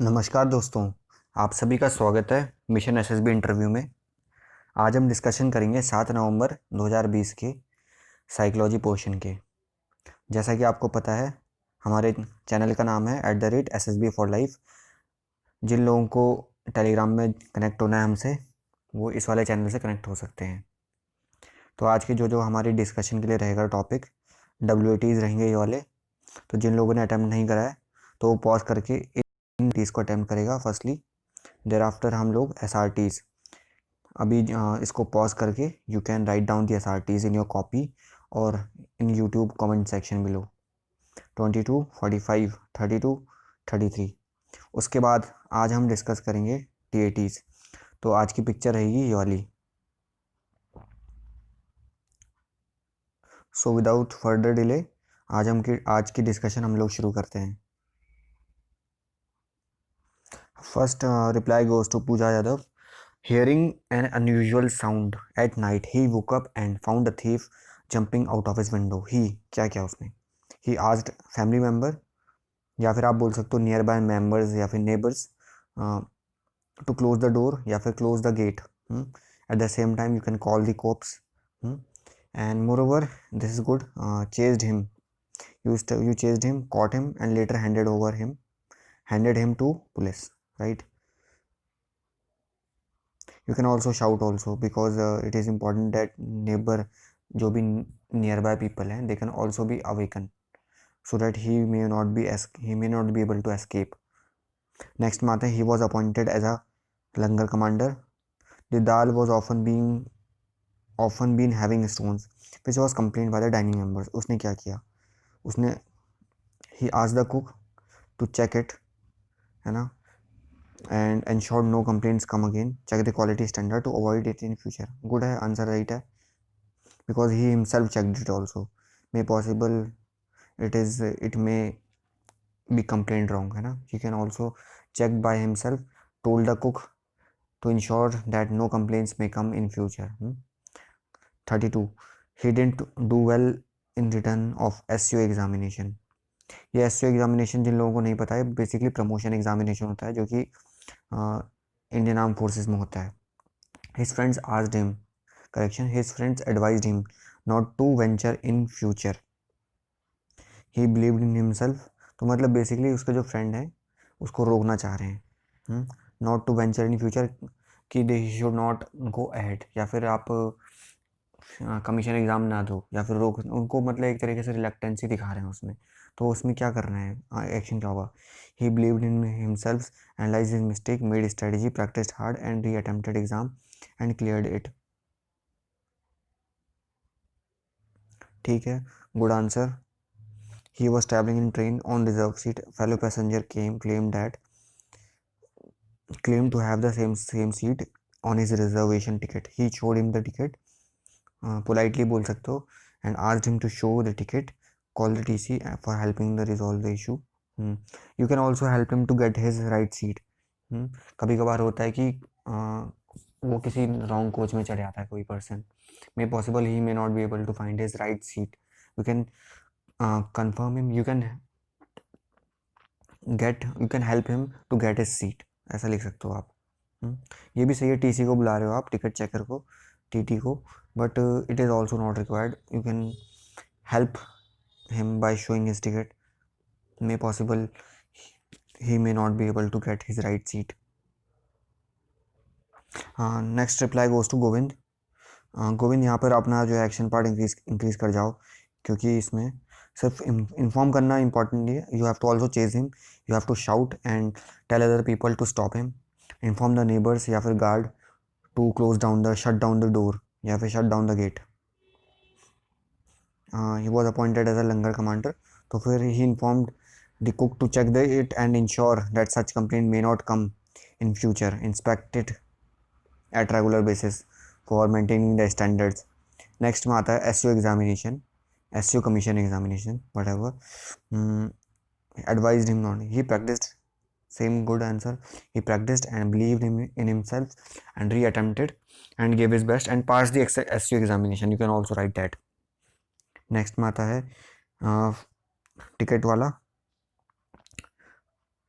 नमस्कार दोस्तों, आप सभी का स्वागत है मिशन एसएसबी इंटरव्यू में। आज हम डिस्कशन करेंगे 7 नवंबर 2020 के साइकोलॉजी पोर्शन के। जैसा कि आपको पता है, हमारे चैनल का नाम है @SSB फॉर लाइफ। जिन लोगों को टेलीग्राम में कनेक्ट होना है हमसे, वो इस वाले चैनल से कनेक्ट हो सकते हैं। तो आज के जो हमारी डिस्कशन के लिए रहेगा टॉपिक WATs रहेंगे ये वाले। तो जिन लोगों ने अटैम्प्ट नहीं करा है तो वो पॉज करके इन टीज को अटैम्प्ट करेगा फर्स्टली। देर आफ्टर हम लोग SRTs। अभी इसको पॉज करके you can write down the SRTs in your copy और in YouTube comment section below. 22, 45, 32, 33। उसके बाद आज हम डिस्कस करेंगे TATs। तो आज की पिक्चर रहेगी ये वाली। सो विदाउट फर्दर डिले आज की डिस्कशन हम लोग शुरू करते हैं। First reply goes to Pooja Yadav. Hearing an unusual sound at night, he woke up and found a thief jumping out of his window. क्या किया उसने? He asked family member, या फिर आप बोल सकते हो नियर बाय मेम्बर्स या फिर neighbours, to close the door या फिर close the gate. At the same time you can call the cops. And moreover this is good, chased him, you chased him, caught him and later handed him to police, right? You can also shout also because it is important that neighbor, जो भी nearby people हैं, they can also be awakened so that he may not be able to escape. Next में आता है, he was appointed as a langar commander. The dal was often been having stones which was complained by the dining members. उसने क्या किया? उसने he asked the cook to check it, है ना, and ensured no complaints come again. Check the quality standard to avoid it in future. Good है, answer right है, because he himself checked it also. May possible it may be complained wrong, है ना. He can also check by himself, told the cook to ensure that no complaints may come in future. 32. He didn't do well in written of SU examination. ये SU examination जिन लोगों को नहीं पता है, basically promotion examination होता है जो कि इंडियन आर्म फोर्सेस में होता है. His friends asked him, correction, his friends advised him not to venture in future. He believed in himself. तो मतलब बेसिकली उसका जो फ्रेंड है उसको रोकना चाह रहे हैं, not to venture in future, कि they should not go ahead, या फिर आप कमीशन एग्ज़ाम ना दो, या फिर रोक उनको, मतलब एक तरीके से रिलेक्टेंसी दिखा रहे हैं उसमें. तो उसमें क्या करना है, एक्शन क्या होगा? He believed in himself, analyse his mistake, made strategy, practised hard and reattempted exam and cleared it. ठीक है, good answer. He was traveling in train on reserved seat. Fellow passenger claimed to have the same seat on his reservation ticket. He showed him the ticket, politely बोल सकते हो, and asked him to show the ticket. Call the TC for helping the resolve the issue. You can also help him to get his right seat. कभी कभार होता है कि वो किसी रॉन्ग कोच में चढ़ जाता है कोई person. May possible he may not be able to find his right seat. You can confirm him, you can help him to get his seat. ऐसा लिख सकते हो आप. ये भी सही है, टीसी को बुला रहे हो आप, टिकट चेकर को, टीटी को, but it is also not required. You can help him by showing his ticket. May possible he may not be able to get his right seat. Next reply goes to Govind. Govind, यहाँ पर अपना जो action part increase कर जाओ, क्योंकि इसमें सिर्फ inform करना इंपॉर्टेंट नहीं है. You have to also chase him, you have to shout and tell other people to stop him, inform the neighbours या फिर guard to shut down the door या फिर shut down the gate. He was appointed as a langar commander. तो फिर he informed the cook to check the eat and ensure that such complaint may not come in future, inspected at regular basis for maintaining the standards. Next में आता है SU examination, SU commission examination, whatever. Advised him not. He practiced, same good answer. He practiced and believed in himself and re-attempted and gave his best and passed the SU examination. You can also write that. Next में आता है ticket वाला.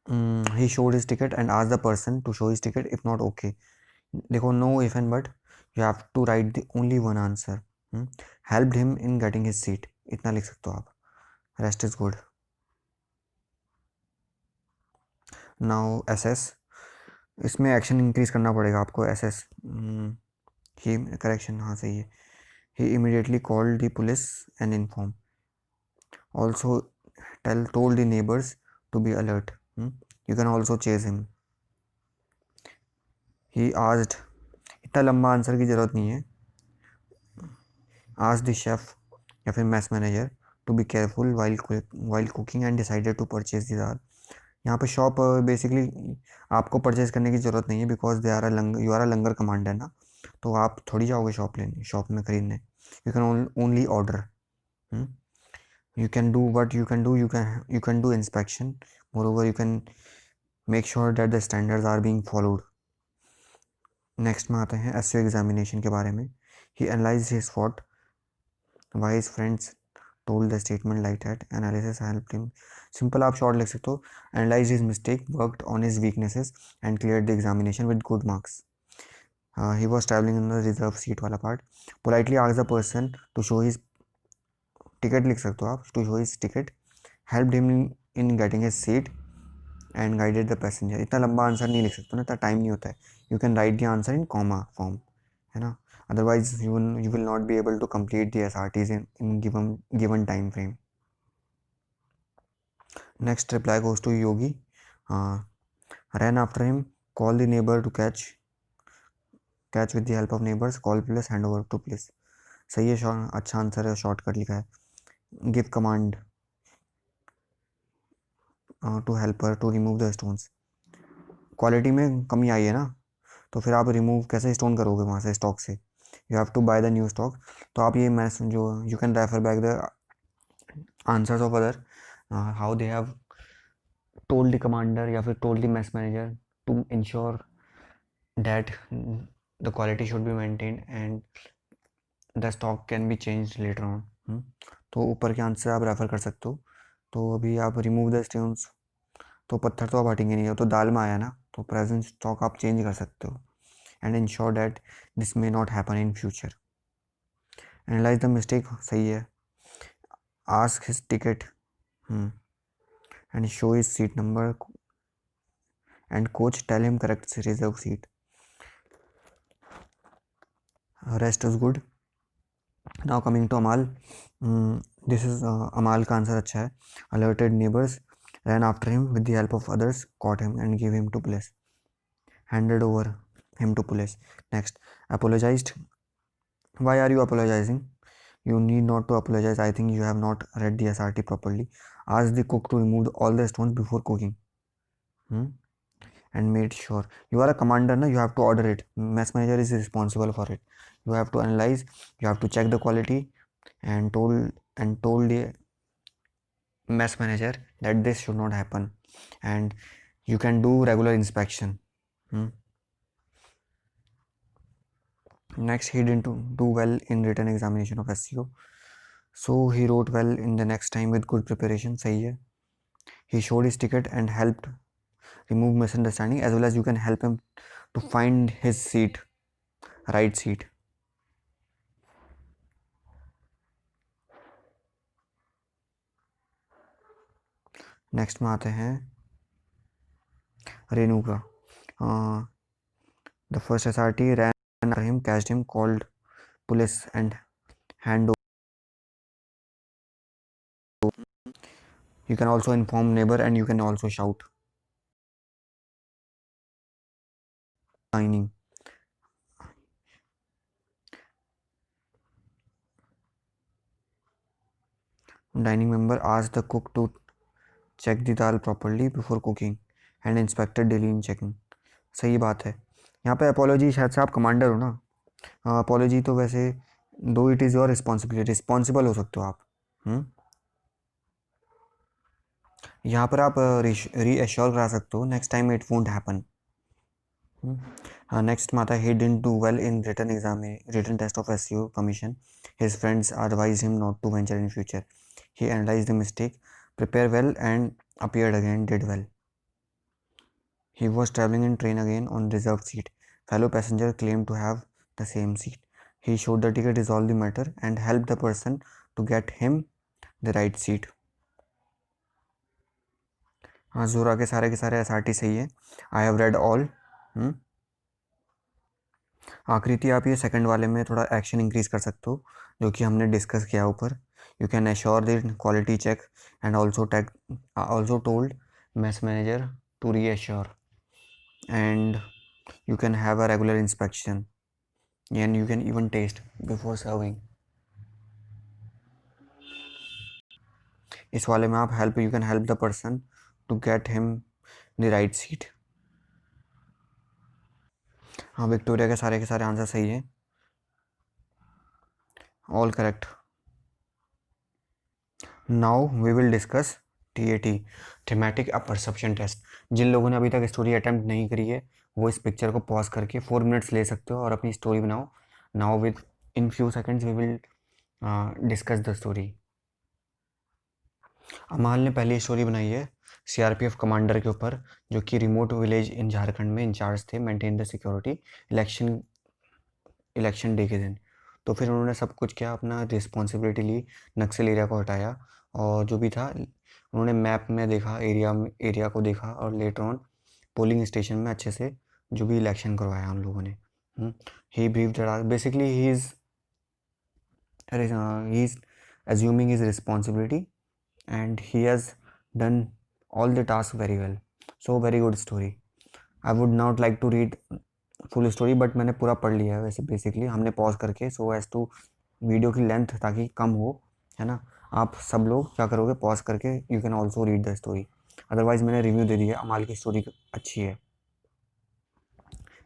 He showed his ticket and asked the person to show his ticket if not okay. देखो no if and but, you have to write the only one answer. Helped him in getting his seat, इतना लिख सकते हो आप. Rest is good. Now SS, इसमें action increase करना पड़ेगा आपको. SS ही करेक्शन, हाँ सही है. He immediately called the police and informed. Also told the neighbors to be alert. You can also chase him. He asked, इतना लंबा आंसर की ज़रूरत नहीं है. Asked the chef या फिर mess manager to be careful while cooking and decided to purchase the dal. यहाँ पे शॉप बेसिकली आपको परचेज करने की ज़रूरत नहीं है, because you are a langar commander ना, तो आप थोड़ी जाओगे शॉप में खरीदने. You can only order. You can do what you can do. You can do inspection. Moreover, you can make sure that the standards are being followed. Next में आते हैं SEO एग्जामिनेशन के बारे में. He analyzed his fault. Why his friends told the statement like that. Analysis helped him. Simple आप short लिख सकते हो. Analyzed his mistake, worked on his weaknesses and cleared the examination with good marks. He was traveling in the reserve seat वाला part. Politely asked the person to show his ticket लिख सकते हो आप. To show his ticket. Helped him in getting his seat and guided the passenger. इतना लंबा answer नहीं लिख सकते ना, इतना टाइम नहीं होता है. You can write the answer in comma form, है ना. Otherwise you will not be able to complete the SRTs in given time frame. Next reply goes to Yogi. Ran after him, call the neighbor to catch with the help of neighbors, call police, hand over to police. सही है, अच्छा answer है, shortcut लिखा है. Give command to helper to remove the stones. Quality में कमी आई है ना, तो फिर आप रिमूव कैसे स्टोन करोगे वहाँ से स्टॉक से. You have to buy the new stock. तो आप ये मैथ जो you can refer back the answers of other, how they have told the commander या फिर told the mess manager to ensure that the quality should be maintained and the stock can be change later on. तो ऊपर के answer आप refer कर सकते हो. तो अभी आप रिमूव द स्टोन्स, तो पत्थर तो आप हटेंगे नहीं, तो दाल में आया ना, तो प्रेजेंट स्टॉक आप चेंज कर सकते हो. And ensure that this may not happen in future. Analyze the mistake, सही है. Ask his ticket and show his seat number and coach tell him correct reserve seat. Rest is good. Now coming to Amal. This is Amal का answer अच्छा है. Alerted neighbors, ran after him with the help of others, caught him and gave him to police. Handed over him to police. Next, apologized. Why are you apologizing? You need not to apologize. I think you have not read the SRT properly. Ask the cook to remove all the stones before cooking. And made sure. You are a commander, na? You have to order it. Mess manager is responsible for it. You have to analyze. You have to check the quality, and told the mess manager that this should not happen. And you can do regular inspection. Next, he didn't do well in written examination of SEO. So he wrote well in the next time with good preparation. सही है. He showed his ticket and helped remove misunderstanding, as well as you can help him to find his seat, right seat. Next में आते हैं रेनू का. The first SRT ran after him, catched him, called police and hand over. You can also inform neighbor and you can also shout. Dining. Dining member asked the cook to check the dal properly before cooking and inspected daily in checking. सही बात है. यहाँ पे apology, शायद से आप commander हो ना. अपोलॉजी तो वैसे दो it is your responsibility, responsible हो सकते हो आप. यहाँ पर आप रीएश्योर करा सकते हो next time it won't happen. Next में आता है he didn't do well in written test of SEO commission. His friends advise him not to venture in future. He analyse the mistake, prepare well and appeared again, did well. He was traveling in train again on reserved seat. Fellow passenger claimed to have the same seat. He showed the ticket, resolved the matter, and helped the person to get him the right seat. हाँ, जोरा के सारे SRT सही है. I have read all. आकृति आप ये second वाले में थोड़ा एक्शन इंक्रीज कर सकते हो, जो कि हमने डिस्कस किया ऊपर. You can assure the quality check and also told mess manager to reassure, and you can have a regular inspection, and you can even taste before serving. इस वाले में आप you can help the person to get him the right seat. हाँ, Victoria के सारे answer सही है. All correct. Now we will discuss TAT, thematic perception test. जिन लोगों ने अभी तक स्टोरी अटेम्प्ट नहीं करी है, वो इस पिक्चर को पॉज करके 4 मिनट्स ले सकते हो और अपनी स्टोरी बनाओ. Now within few seconds we will discuss the story. Amal ने पहली स्टोरी बनाई है CRPF कमांडर के ऊपर, जो कि रिमोट विलेज इन झारखंड में इंचार्ज थे maintain the security election day के दिन. तो फिर उन्होंने सब कुछ किया, अपना रिस्पॉन्सिबिलिटी ली, नक्सल एरिया को हटाया, और जो भी था उन्होंने मैप में देखा, एरिया को देखा, और लेटर ऑन पोलिंग स्टेशन में अच्छे से जो भी इलेक्शन करवाया हम लोगों ने. He briefed basically he is assuming his responsibility, and he has done all the tasks very well. So very good story. I would not like to read full story, but मैंने पूरा पढ़ लिया है वैसे. बेसिकली हमने pause करके, so as to video की length ताकि कम हो, है ना. आप सब लोग क्या करोगे, पॉज करके you can also read the story. Otherwise मैंने रिव्यू दे दिया, अमाल की स्टोरी अच्छी है.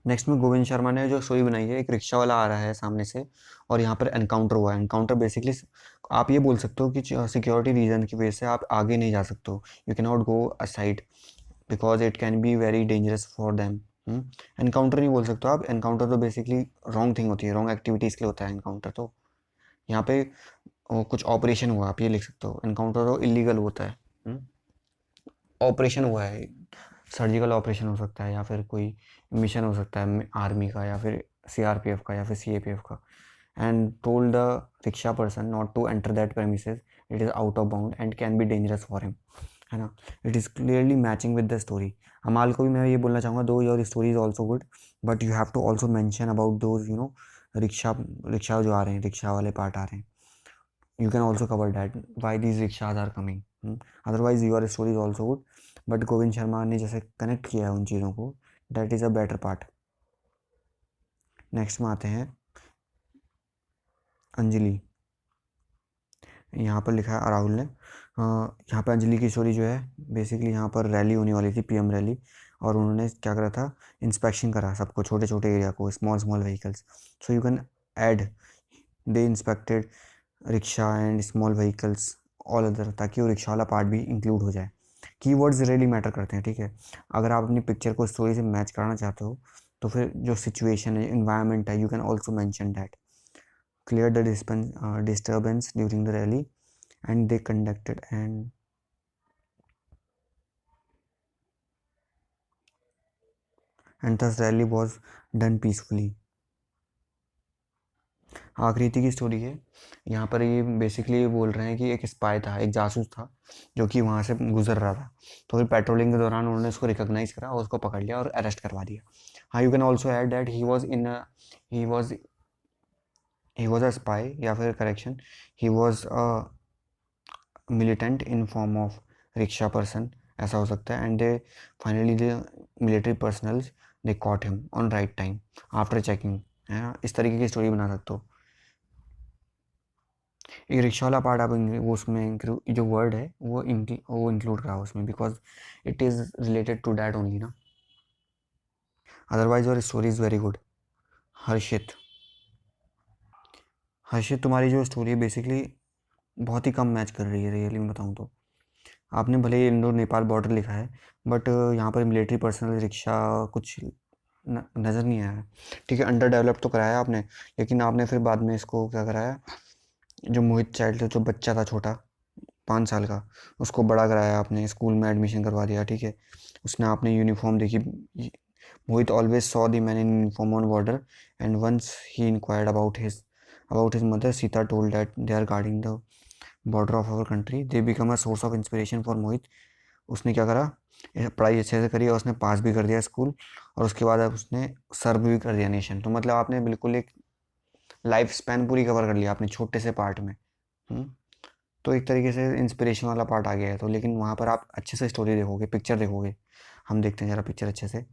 नेक्स्ट में गोविंद शर्मा ने जो स्टोरी बनाई है, एक रिक्शा वाला आ रहा है सामने से और यहाँ पर एनकाउंटर हुआ है. एनकाउंटर बेसिकली आप ये बोल सकते हो कि सिक्योरिटी रीजन की वजह से आप आगे नहीं जा सकते हो. You can not go aside because it can be very dangerous for them. Encounter नहीं बोल सकते हो आप. एनकाउंटर तो बेसिकली रॉन्ग थिंग होती है, रॉन्ग एक्टिविटीज़ के लिए होता है एनकाउंटर. तो यहाँ पे कुछ ऑपरेशन हुआ, आप ये लिख सकते हो. एनकाउंटर तो इलीगल होता है. ऑपरेशन हुआ है, सर्जिकल ऑपरेशन हो सकता है, या फिर कोई मिशन हो सकता है आर्मी का, या फिर CRPF का, या फिर CAPF का. And told the rickshaw person not to enter that premises, it is out of bound and can be dangerous for him, है ना. It is clearly matching with the story. Amal को भी मैं ये बोलना चाहूँगा, though your story is also good, but you have to also mention about those rickshaw जो आ रहे हैं, रिक्शा वाले पार्ट आ रहे हैं. You can also cover that why these rickshaws are coming. Otherwise your story is also good, but Govind Sharma ने जैसे connect किया है उन चीज़ों को, that is a better part. Next में आते हैं अंजलि. यहाँ पर लिखा है राहुल ने. यहाँ पर अंजलि की स्टोरी जो है, बेसिकली यहाँ पर रैली होने वाली थी, PM रैली, और उन्होंने क्या करा था, इंस्पेक्शन करा सबको, छोटे छोटे एरिया को, small vehicles. So you can add they inspected rickshaw and small vehicles all other, ताकि वो रिक्शा वाला पार्ट भी इंक्लूड हो जाए. कीवर्ड्स रियली मैटर करते हैं, ठीक है. अगर आप अपनी पिक्चर को स्टोरी से मैच कराना चाहते हो, तो फिर जो सिचुएशन है, इन्वायरमेंट है, you can also mention that. Clear the disturbance during the rally and they conducted and thus rally was done peacefully. आकृति की स्टोरी है. यहाँ पर ये बेसिकली बोल रहे हैं कि एक स्पाई था, एक जासूस था, जो कि वहाँ से गुजर रहा था. तो फिर पेट्रोलिंग के दौरान उन्होंने उसको रिकॉग्नाइज करा और उसको पकड़ लिया और अरेस्ट करवा दिया. हाँ, you can also add that he was a spy, या फिर correction, he was a militant in form of rickshaw person, ऐसा हो सकता है. And they finally the military personnels they caught him on right time after checking, है ना. इस तरीके की स्टोरी बना सकते हो. एक रिक्शा वाला पार्ट आप वो उसमें जो वर्ड है वो इंक्लूड करा उसमें, because it is related to that only ना. Otherwise your story is very good. Harshit तुम्हारी जो स्टोरी है बेसिकली बहुत ही कम मैच कर रही है, रियली मैं बताऊँ तो. आपने भले ही इंडो नेपाल बॉर्डर लिखा है, बट यहाँ पर मिलिट्री पर्सनल रिक्शा कुछ नज़र नहीं आया. ठीक है, अंडर डेवलप तो कराया आपने, लेकिन आपने फिर बाद में इसको क्या कराया, जो मोहित चाइल्ड था, जो बच्चा था छोटा 5 साल का, उसको बड़ा कराया आपने, स्कूल में एडमिशन करवा दिया, ठीक है. उसने आपने यूनिफॉर्म देखी। Mohit always saw the man in uniform on border and once he inquired about his mother Sita told that they are guarding the border of our country. They become a source of inspiration for Mohit. उसने क्या करा, पढ़ाई अच्छे से करी और उसने पास भी कर दिया स्कूल, और उसके बाद अब उसने सर्व भी कर दिया नेशन। तो मतलब आपने बिल्कुल एक लाइफ स्पैन पूरी कवर कर लिया आपने छोटे से पार्ट में। हम्म। तो एक तरीके से इंस्पिरेशन वाला पार्ट आ गया है। तो लेकिन वहाँ पर आप अच्छे से स्टोरी देखोगे, पिक्चर देखोगे। हम देखते हैं ज़रा पिक्चर अच्छे से।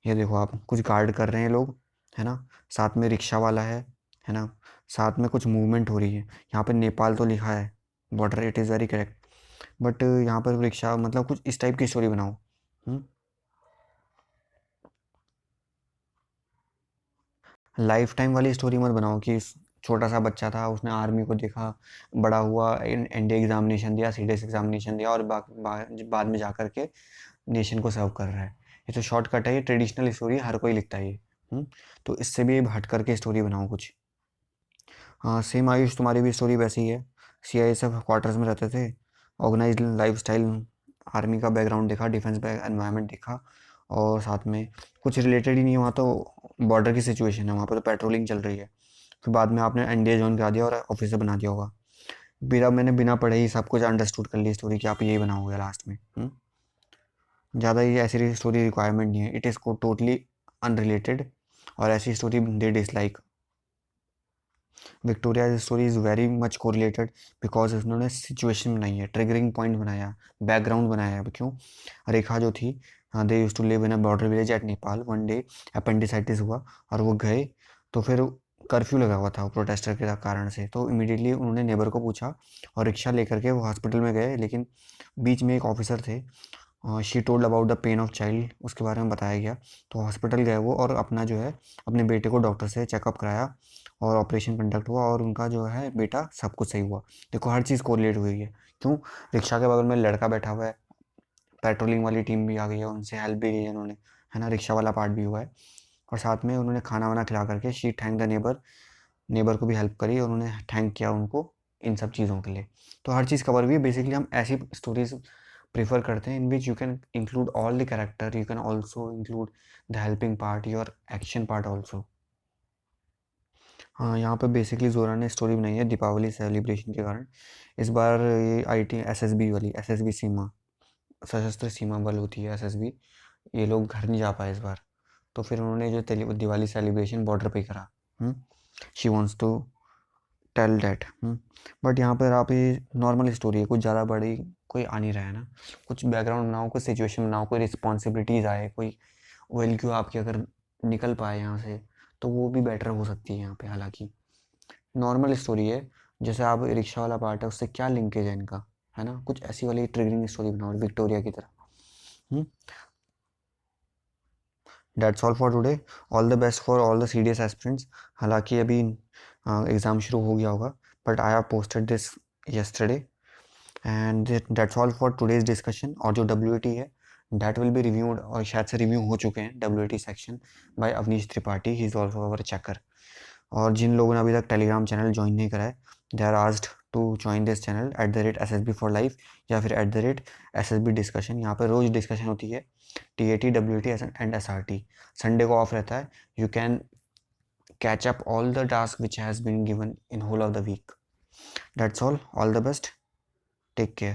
ये देखो, आप कुछ गार्ड कर रहे हैं लोग, है ना, साथ में रिक्शा वाला है ना, साथ में कुछ मूवमेंट हो रही है। यहाँ पर नेपाल तो लिखा है border, it is very correct, but यहाँ पर रिक्शा मतलब कुछ इस टाइप की स्टोरी बनाओ। लाइफ टाइम वाली स्टोरी मत बनाओ कि छोटा सा बच्चा था, उसने आर्मी को देखा, बड़ा हुआ, एनडीए एग्जामिनेशन दिया, सीडीएस एग्जामिनेशन दिया, और बाद में जा कर के नेशन को सर्व कर रहा है। ये तो शॉर्टकट है, ये ट्रेडिशनल स्टोरी हर कोई लिखता है ये। तो इससे भी हट करके स्टोरी बनाओ कुछ। हाँ सेम आयुष, तुम्हारी भी स्टोरी वैसी ही है। सीआईएसएफ क्वार्टर्स में रहते थे, ऑर्गेनाइज्ड लाइफ स्टाइल, आर्मी का बैकग्राउंड देखा, डिफेंस एनवायरनमेंट देखा, और साथ में कुछ रिलेटेड ही नहीं है वहाँ तो। बॉर्डर की सिचुएशन है वहाँ पर, तो पेट्रोलिंग चल रही है। फिर बाद में आपने एनडीए ज्वाइन करा दिया और ऑफिसर बना दिया होगा। फिर अब मैंने बिना पढ़े ही सब कुछ अंडरस्टूड कर ली स्टोरी कि आप यही बनाओगे लास्ट में। ज़्यादा ही ऐसी स्टोरी रिक्वायरमेंट नहीं है, इट इज़ को टोटली अनरिलेटेड, और ऐसी story they dislike. Victoria story is very much correlated, because उन्होंने सिचुएशन बनाई है, ट्रिगरिंग पॉइंट बनाया, बैकग्राउंड बनाया है। अब क्यों, रेखा जो थी, they use to live in a border village at Nepal. One day appendicitis हुआ और वो गए, तो फिर कर्फ्यू लगा हुआ था प्रोटेस्टर के कारण से। तो इमीडिएटली उन्होंने नेबर को पूछा और रिक्शा लेकर के वो हॉस्पिटल में गए, लेकिन बीच में एक ऑफिसर थे, she told about the pain of child, उसके बारे में बताया गया। तो हॉस्पिटल गए वो, और अपना जो है अपने बेटे को डॉक्टर से चेकअप कराया, और ऑपरेशन कंडक्ट हुआ, और उनका जो है बेटा सब कुछ सही हुआ। देखो हर चीज़ कोरिलेट हुई है। क्यों, रिक्शा के बगल में लड़का बैठा हुआ है, पेट्रोलिंग वाली टीम भी आ गई है, उनसे हेल्प भी ली है उन्होंने, है ना, रिक्शा वाला पार्ट भी हुआ है। और साथ में उन्होंने खाना वाना खिला करके she thank the neighbour, neighbour को भी हेल्प करी, और उन्होंने थैंक किया उनको इन सब चीज़ों के लिए। तो हर चीज़ कवर हुई है। बेसिकली हम ऐसी स्टोरीज प्रेफर करते हैं in which you can include all the character, you can also include the helping part, your action part also. हाँ यहाँ पे बेसिकली जोरा ने स्टोरी बनाई है दीपावली सेलिब्रेशन के कारण। इस बार ये आईटी एसएसबी वाली, एसएसबी सीमा, सशस्त्र सीमा बल होती है एसएसबी, ये लोग घर नहीं जा पाए इस बार। तो फिर उन्होंने जो दिवाली सेलिब्रेशन बॉर्डर पे करा। She wants to tell that. But यहाँ पर आप ये नॉर्मल स्टोरी है, कुछ ज़्यादा बड़ी कोई आ नहीं रहा है ना। कुछ बैकग्राउंड बनाओ, कुछ सिचुएशन बनाओ, कोई रिस्पॉन्सिबिलिटीज़ आए, कोई OLQ आपकी अगर निकल पाए यहाँ से, तो वो भी बेटर हो सकती है यहाँ पे। हालांकि नॉर्मल स्टोरी है, जैसे आप रिक्शा वाला पार्ट है उससे क्या लिंकेज है इनका, है ना, कुछ ऐसी वाली ट्रिगरिंग स्टोरी बनाओ विक्टोरिया की तरह। That's all for today. All the best for all the CDS aspirants. हालांकि अभी एग्ज़ाम शुरू हो गया होगा, but I have posted this yesterday, and that's all for today's discussion. और जो WAT है दैट विल बी रिव्यूड, और शायद से रिव्यू हो चुके हैं WAT section by Avneesh Tripathi, he is also our checker. और जिन लोगों ने अभी तक टेलीग्राम चैनल ज्वाइन नहीं करा है, they are asked to join this channel @SSB for life, या फिर @SSB डिस्कशन। यहाँ पर रोज़ डिस्कशन होती है, TAT, WAT and SRT। Sunday को ऑफ रहता है। You can catch up all the tasks which has been given in whole of the week. That's all the best, take care.